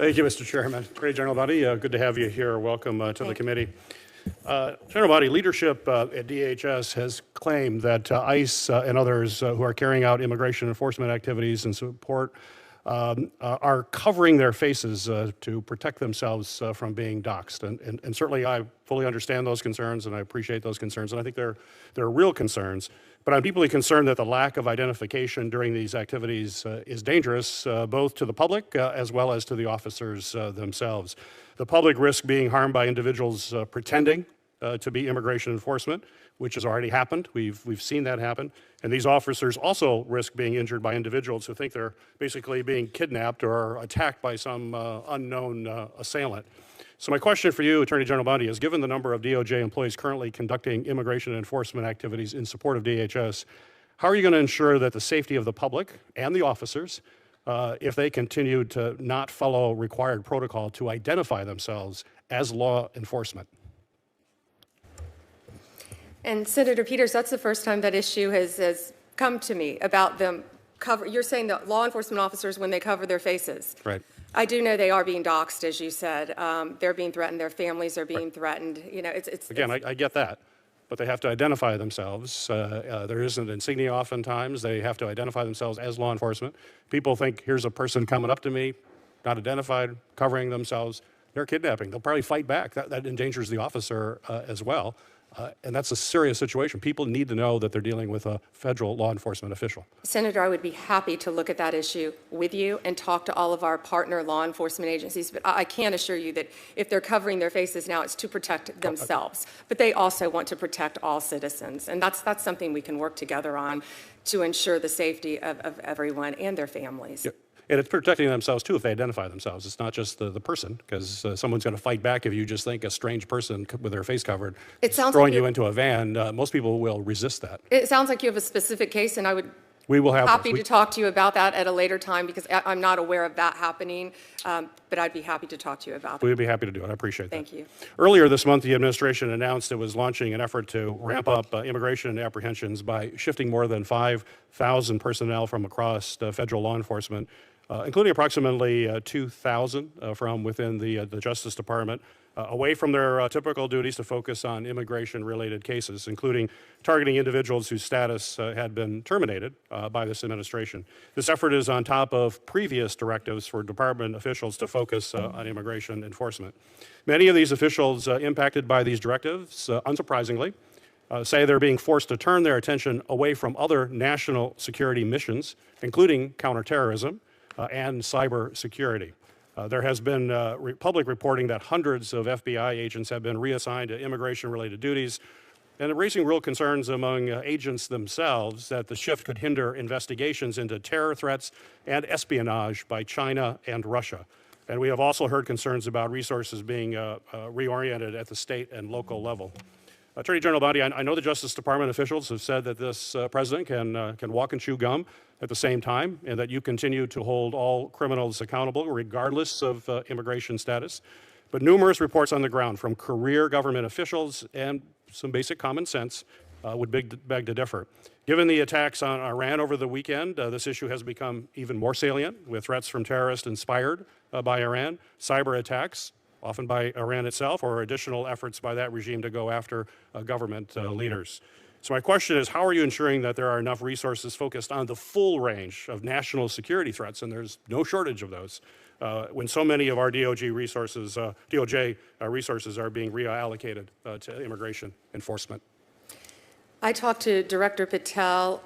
Thank you, Mr. Chairman. Attorney General Bondi, good to have you here. Welcome to the committee. General Bondi, leadership at DHS has claimed that ICE and others who are carrying out immigration enforcement activities and support are covering their faces to protect themselves from being doxxed. And certainly I fully understand those concerns and I appreciate those concerns, and I think they're real concerns. But I'm deeply concerned that the lack of identification during these activities is dangerous, both to the public as well as to the officers themselves. The public risk being harmed by individuals pretending to be immigration enforcement, which has already happened. We've seen that happen. And these officers also risk being injured by individuals who think they're basically being kidnapped or attacked by some unknown assailant. So my question for you, Attorney General Bondi, is given the number of DOJ employees currently conducting immigration enforcement activities in support of DHS, how are you going to ensure that the safety of the public and the officers, if they continue to not follow required protocol to identify themselves as law enforcement? And Senator Peters, that's the first time that issue has come to me about them you're saying that law enforcement officers, when they cover their faces. Right. I do know they are being doxxed, as you said. They're being threatened. Their families are being threatened. You know, Again, I get that, but they have to identify themselves. There is an insignia oftentimes. They have to identify themselves as law enforcement. People think, here's a person coming up to me, not identified, covering themselves. They're kidnapping. They'll probably fight back. That endangers the officer as well. And that's a serious situation. People need to know that they're dealing with a federal law enforcement official. Senator, I would be happy to look at that issue with you and talk to all of our partner law enforcement agencies, but I can assure you that if they're covering their faces now, it's to protect themselves. But they also want to protect all citizens, and that's something we can work together on to ensure the safety of everyone and their families. Yep. And it's protecting themselves, too, if they identify themselves. It's not just the person, because someone's going to fight back if you just think a strange person with their face covered is throwing you into a van. Most people will resist that. It sounds like you have a specific case, and I would be happy to talk to you about that at a later time, because I'm not aware of that happening, but I'd be happy to talk to you about it. We'd be happy to do it. I appreciate that. Thank you. Earlier this month, the administration announced it was launching an effort to ramp up immigration apprehensions by shifting more than 5,000 personnel from across federal law enforcement, including approximately 2,000 from within the Justice Department, away from their typical duties to focus on immigration-related cases, including targeting individuals whose status had been terminated by this administration. This effort is on top of previous directives for department officials to focus on immigration enforcement. Many of these officials impacted by these directives, unsurprisingly, say they're being forced to turn their attention away from other national security missions, including counterterrorism, and cybersecurity. There has been public reporting that hundreds of FBI agents have been reassigned to immigration-related duties, and raising real concerns among agents themselves that the shift could hinder investigations into terror threats and espionage by China and Russia. And we have also heard concerns about resources being reoriented at the state and local level. Attorney General Bondi, I know the Justice Department officials have said that this president can walk and chew gum at the same time, and that you continue to hold all criminals accountable regardless of immigration status. But numerous reports on the ground from career government officials and some basic common sense would beg to differ. Given the attacks on Iran over the weekend, this issue has become even more salient, with threats from terrorists inspired by Iran, cyber attacks, often by Iran itself, or additional efforts by that regime to go after government leaders. So my question is, how are you ensuring that there are enough resources focused on the full range of national security threats, and there's no shortage of those, when so many of our DOJ resources are being reallocated to immigration enforcement? I talk to Director Patel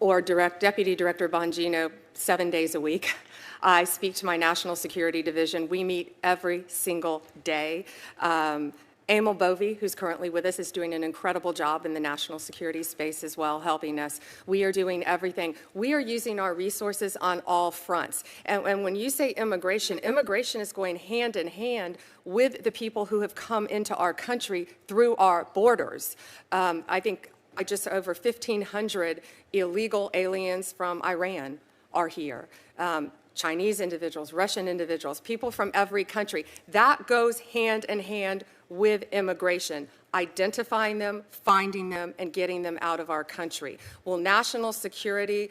or Deputy Director Bongino 7 days a week. I speak to my National Security Division. We meet every single day. Emil Bovee, who's currently with us, is doing an incredible job in the national security space as well, helping us. We are doing everything. We are using our resources on all fronts. And when you say immigration, immigration is going hand in hand with the people who have come into our country through our borders. I think just over 1,500 illegal aliens from Iran are here. Chinese individuals, Russian individuals, people from every country. That goes hand in hand with immigration. identifying them, finding them, and getting them out of our country. Will national security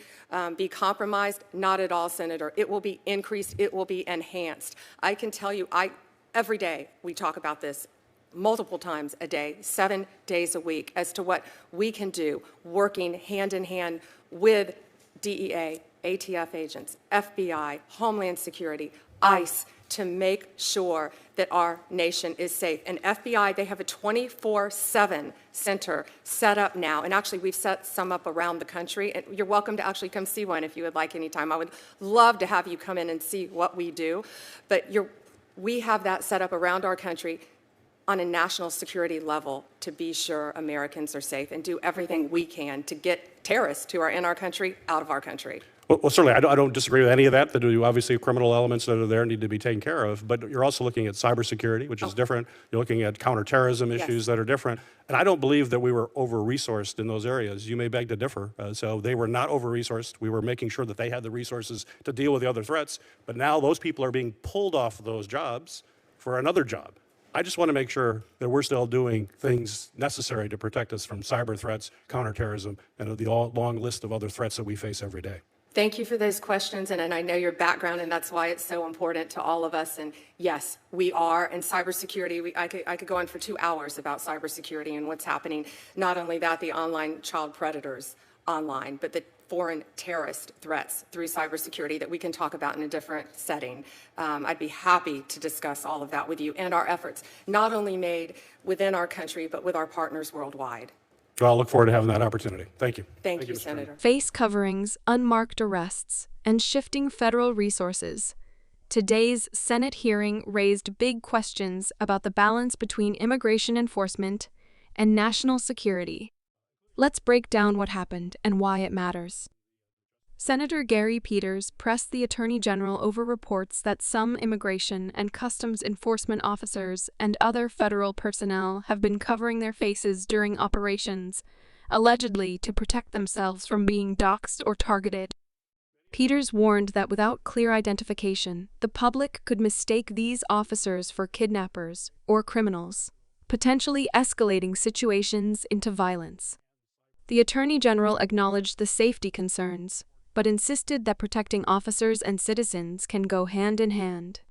be compromised? Not at all, Senator. It will be increased. It will be enhanced. I can tell you, every day we talk about this, multiple times a day, 7 days a week, as to what we can do, working hand in hand with DEA, ATF agents, FBI, Homeland Security, ICE, to make sure that our nation is safe. And FBI, they have a 24/7 center set up now. And actually, we've set some up around the country. And you're welcome to actually come see one if you would like anytime. I would love to have you come in and see what we do. But we have that set up around our country on a national security level to be sure Americans are safe and do everything we can to get terrorists who are in our country out of our country. Well, certainly, I don't disagree with any of that. There do obviously criminal elements that are there need to be taken care of, but you're also looking at cybersecurity, which is different. You're looking at counterterrorism issues that are different. And I don't believe that we were over-resourced in those areas. You may beg to differ. So they were not over-resourced. We were making sure that they had the resources to deal with the other threats. But now those people are being pulled off those jobs for another job. I just want to make sure that we're still doing things necessary to protect us from cyber threats, counterterrorism, and the long list of other threats that we face every day. Thank you for those questions, and I know your background, and that's why it's so important to all of us. And yes, we are, and cybersecurity, I could go on for 2 hours about cybersecurity and what's happening. Not only that, the online child predators online, but the foreign terrorist threats through cybersecurity that we can talk about in a different setting. I'd be happy to discuss all of that with you and our efforts, not only made within our country, but with our partners worldwide. Well, I'll look forward to having that opportunity. Thank you. Thank you, Senator. Face coverings, unmarked arrests, and shifting federal resources. Today's Senate hearing raised big questions about the balance between immigration enforcement and national security. Let's break down what happened and why it matters. Senator Gary Peters pressed the Attorney General over reports that some immigration and customs enforcement officers and other federal personnel have been covering their faces during operations, allegedly to protect themselves from being doxxed or targeted. Peters warned that without clear identification, the public could mistake these officers for kidnappers or criminals, potentially escalating situations into violence. The Attorney General acknowledged the safety concerns, but insisted that protecting officers and citizens can go hand in hand.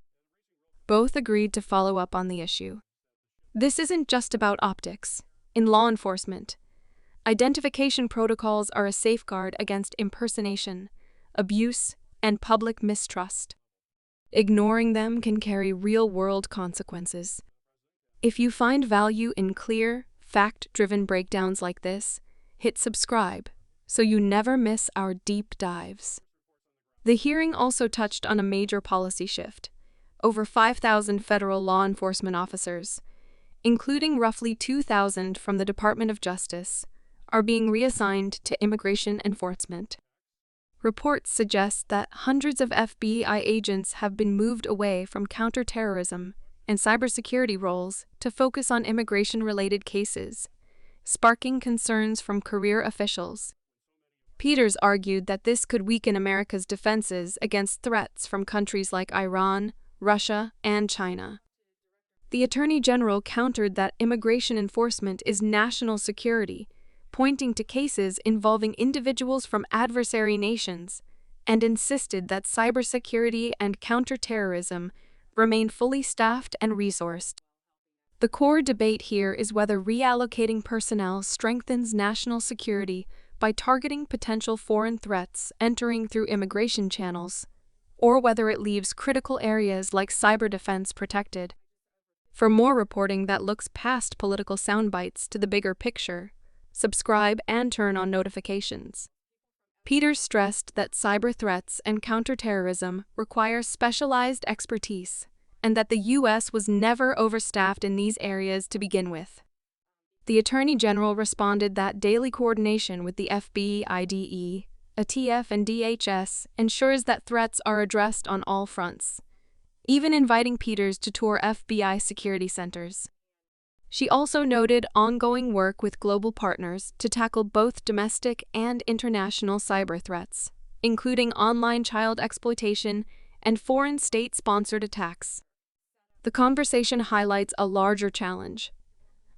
Both agreed to follow up on the issue. This isn't just about optics. In law enforcement, identification protocols are a safeguard against impersonation, abuse, and public mistrust. Ignoring them can carry real-world consequences. If you find value in clear, fact-driven breakdowns like this, hit subscribe so you never miss our deep dives. The hearing also touched on a major policy shift. Over 5,000 federal law enforcement officers, including roughly 2,000 from the Department of Justice, are being reassigned to immigration enforcement. Reports suggest that hundreds of FBI agents have been moved away from counterterrorism and cybersecurity roles to focus on immigration-related cases, sparking concerns from career officials. Peters argued that this could weaken America's defenses against threats from countries like Iran, Russia, and China. The Attorney General countered that immigration enforcement is national security, pointing to cases involving individuals from adversary nations, and insisted that cybersecurity and counterterrorism remain fully staffed and resourced. The core debate here is whether reallocating personnel strengthens national security by targeting potential foreign threats entering through immigration channels, or whether it leaves critical areas like cyber defense protected. For more reporting that looks past political soundbites to the bigger picture, subscribe and turn on notifications. Peters stressed that cyber threats and counterterrorism require specialized expertise, and that the U.S. was never overstaffed in these areas to begin with. The Attorney General responded that daily coordination with the FBI, ATF, and DHS ensures that threats are addressed on all fronts, even inviting Peters to tour FBI security centers. She also noted ongoing work with global partners to tackle both domestic and international cyber threats, including online child exploitation and foreign state-sponsored attacks. The conversation highlights a larger challenge: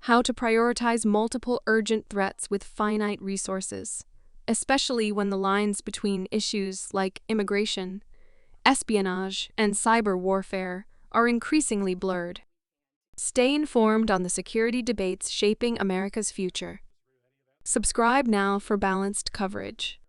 how to prioritize multiple urgent threats with finite resources, especially when the lines between issues like immigration, espionage, and cyber warfare are increasingly blurred. Stay informed on the security debates shaping America's future. Subscribe now for balanced coverage.